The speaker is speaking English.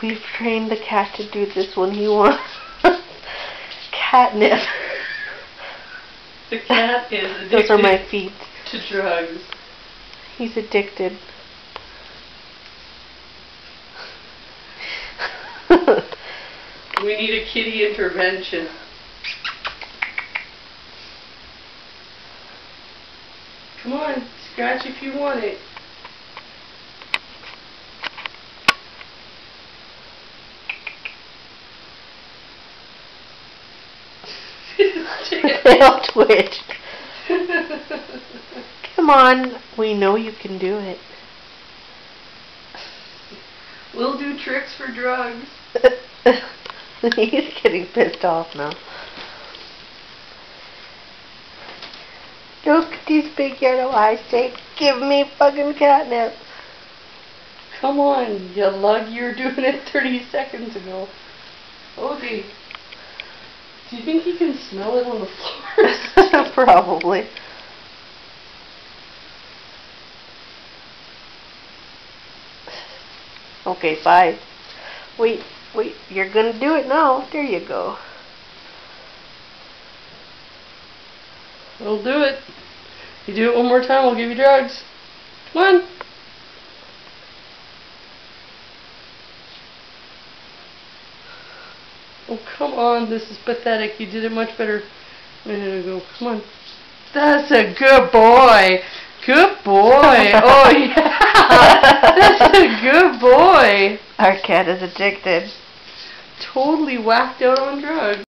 We've trained the cat to do this when he wants catnip. The cat is addicted Those are my feet. to drugs. He's addicted. We need a kitty intervention. Come on, scratch if you want it. Tail twitched. Come on, we know you can do it. We'll do tricks for drugs. He's getting pissed off now. Look at these big yellow eyes. Say, give me fucking catnip. Come on, you lug. You were doing it 30 seconds ago. Odie, do you think he can smell it on the floor? Probably. Okay, fine. Wait, you're gonna do it now. There you go. I'll do it. If you do it one more time, I'll give you drugs. Come on. Oh, come on. This is pathetic. You did it much better a minute ago. Come on. That's a good boy. Good boy. Oh, yeah. That's a good boy. Our cat is addicted. Totally whacked out on drugs.